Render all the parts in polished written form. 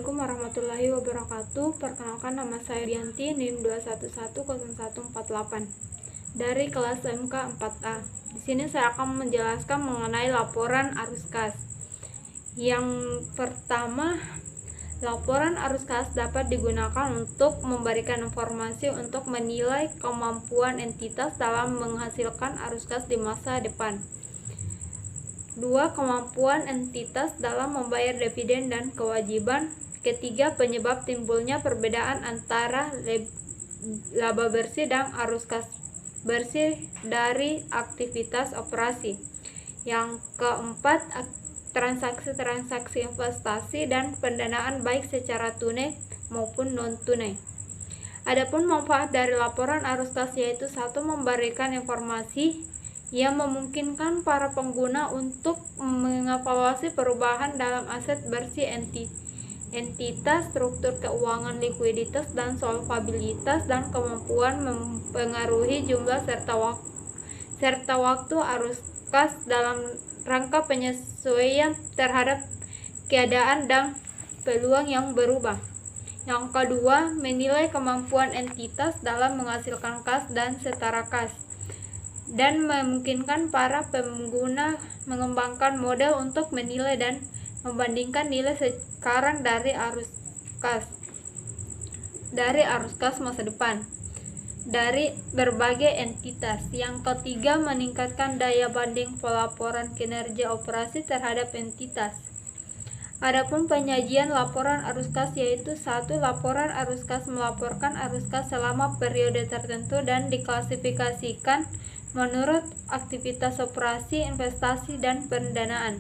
Assalamualaikum warahmatullahi wabarakatuh. Perkenalkan, nama saya Dianti, NIM 2110148 dari kelas MK 4A. Di sini saya akan menjelaskan mengenai laporan arus kas. Yang pertama, laporan arus kas dapat digunakan untuk memberikan informasi untuk menilai kemampuan entitas dalam menghasilkan arus kas di masa depan. 2. Kemampuan entitas dalam membayar dividen dan kewajiban. Ketiga, penyebab timbulnya perbedaan antara laba bersih dan arus kas bersih dari aktivitas operasi. Yang keempat, transaksi-transaksi investasi dan pendanaan baik secara tunai maupun non-tunai. Adapun manfaat dari laporan arus kas yaitu 1. Memberikan informasi yang memungkinkan para pengguna untuk mengevaluasi perubahan dalam aset bersih entitas, struktur keuangan, likuiditas, dan solvabilitas, dan kemampuan mempengaruhi jumlah serta waktu arus kas dalam rangka penyesuaian terhadap keadaan dan peluang yang berubah. Yang kedua, menilai kemampuan entitas dalam menghasilkan kas dan setara kas, dan memungkinkan para pengguna mengembangkan model untuk menilai dan membandingkan nilai sekarang dari arus kas masa depan dari berbagai entitas. Yang ketiga, meningkatkan daya banding pelaporan kinerja operasi terhadap entitas. Adapun penyajian laporan arus kas yaitu 1. Laporan arus kas melaporkan arus kas selama periode tertentu dan diklasifikasikan menurut aktivitas operasi, investasi, dan pendanaan.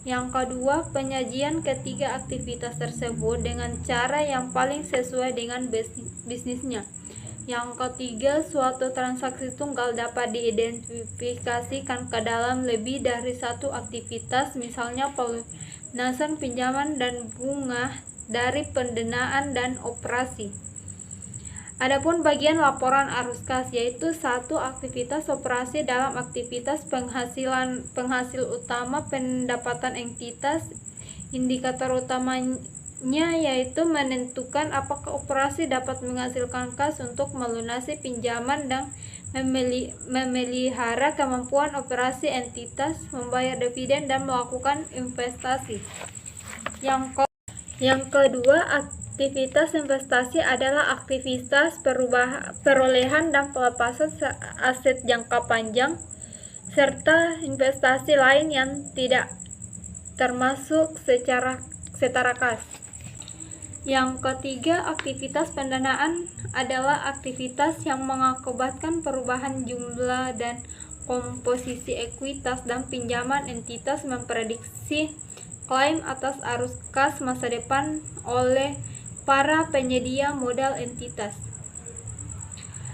Yang kedua, penyajian ketiga aktivitas tersebut dengan cara yang paling sesuai dengan bisnisnya. Yang ketiga, suatu transaksi tunggal dapat diidentifikasikan ke dalam lebih dari satu aktivitas, misalnya pelunasan pinjaman dan bunga dari pendanaan dan operasi. Adapun bagian laporan arus kas yaitu 1. Aktivitas operasi dalam aktivitas penghasil utama pendapatan entitas. Indikator utamanya yaitu menentukan apakah operasi dapat menghasilkan kas untuk melunasi pinjaman dan memelihara kemampuan operasi entitas, membayar dividen, dan melakukan investasi. Yang kedua, aktivitas investasi adalah aktivitas perolehan dan pelepasan aset jangka panjang serta investasi lain yang tidak termasuk setara kas. Yang ketiga, aktivitas pendanaan adalah aktivitas yang mengakibatkan perubahan jumlah dan komposisi ekuitas dan pinjaman entitas, memprediksi klaim atas arus kas masa depan oleh para penyedia modal entitas.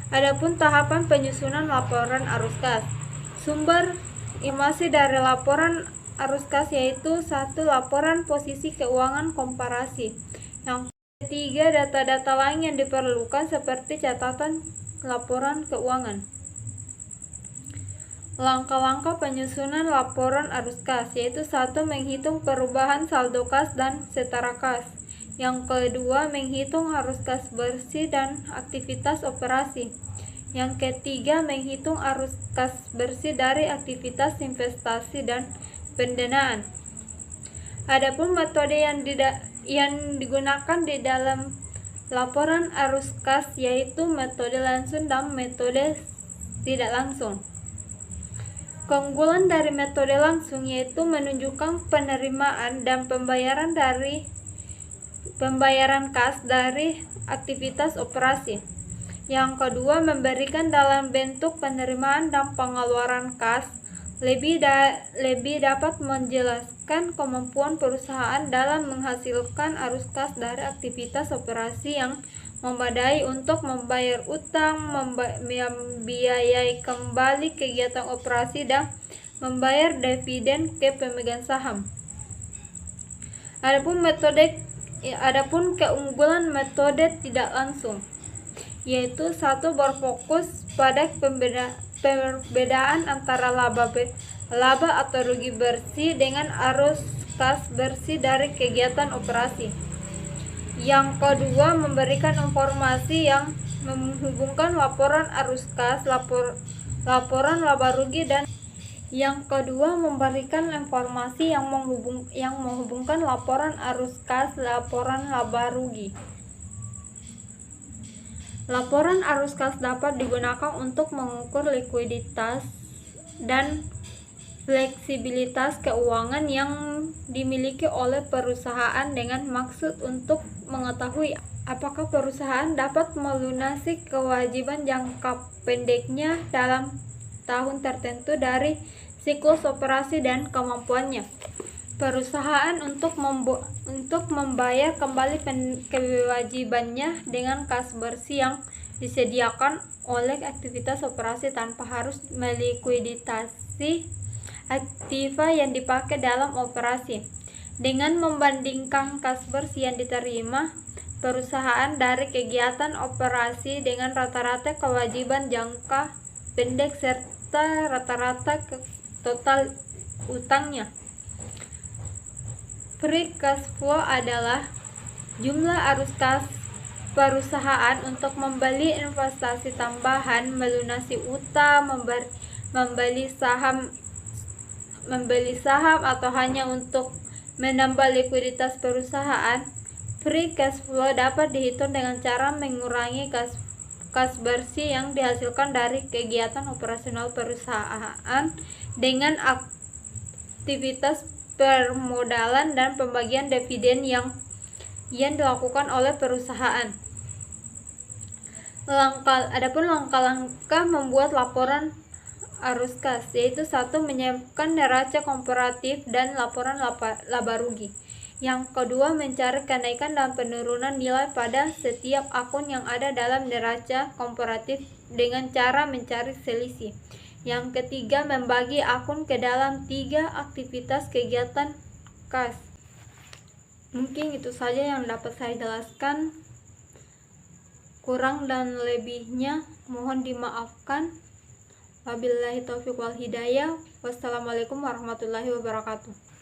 Adapun tahapan penyusunan laporan arus kas. Sumber informasi dari laporan arus kas yaitu 1. Laporan posisi keuangan komparasi. Yang ketiga, data-data lain yang diperlukan seperti catatan laporan keuangan. Langkah-langkah penyusunan laporan arus kas yaitu 1. Menghitung perubahan saldo kas dan setara kas. Yang kedua, menghitung arus kas bersih dan aktivitas operasi. Yang ketiga, menghitung arus kas bersih dari aktivitas investasi dan pendanaan. Adapun metode yang digunakan di dalam laporan arus kas yaitu metode langsung dan metode tidak langsung. Keunggulan dari metode langsung yaitu menunjukkan penerimaan dan pembayaran kas dari aktivitas operasi. Yang kedua, memberikan dalam bentuk penerimaan dan pengeluaran kas lebih dapat menjelaskan kemampuan perusahaan dalam menghasilkan arus kas dari aktivitas operasi yang memadai untuk membayar utang, membiayai kembali kegiatan operasi, dan membayar dividen ke pemegang saham. Adapun keunggulan metode tidak langsung yaitu 1. Berfokus pada perbedaan antara laba atau rugi bersih dengan arus kas bersih dari kegiatan operasi. Yang kedua, memberikan informasi yang menghubungkan laporan arus kas, laporan laba rugi, dan yang kedua, memberikan informasi yang menghubungkan laporan arus kas, laporan laba rugi. Laporan arus kas dapat digunakan untuk mengukur likuiditas dan fleksibilitas keuangan yang dimiliki oleh perusahaan dengan maksud untuk mengetahui apakah perusahaan dapat melunasi kewajiban jangka pendeknya dalam tahun tertentu dari siklus operasi dan kemampuannya perusahaan untuk membayar kembali kewajibannya dengan kas bersih yang disediakan oleh aktivitas operasi tanpa harus melikuidasi aktiva yang dipakai dalam operasi. Dengan membandingkan kas bersih yang diterima perusahaan dari kegiatan operasi dengan rata-rata kewajiban jangka pendek serta rata-rata total utangnya. Free cash flow adalah jumlah arus kas perusahaan untuk membeli investasi tambahan, melunasi utang, membeli saham atau hanya untuk menambah likuiditas perusahaan. Free cash flow dapat dihitung dengan cara mengurangi kas bersih yang dihasilkan dari kegiatan operasional perusahaan dengan aktivitas permodalan dan pembagian dividen yang dilakukan oleh perusahaan. Adapun langkah-langkah membuat laporan arus kas, yaitu 1. Menyiapkan neraca komparatif dan laporan laba rugi. Yang kedua, mencari kenaikan dan penurunan nilai pada setiap akun yang ada dalam neraca komparatif dengan cara mencari selisih. Yang ketiga, membagi akun ke dalam 3 aktivitas kegiatan kas. Mungkin itu saja yang dapat saya jelaskan. Kurang dan lebihnya mohon dimaafkan. Wabillahi taufiq wal hidayah. Wassalamualaikum warahmatullahi wabarakatuh.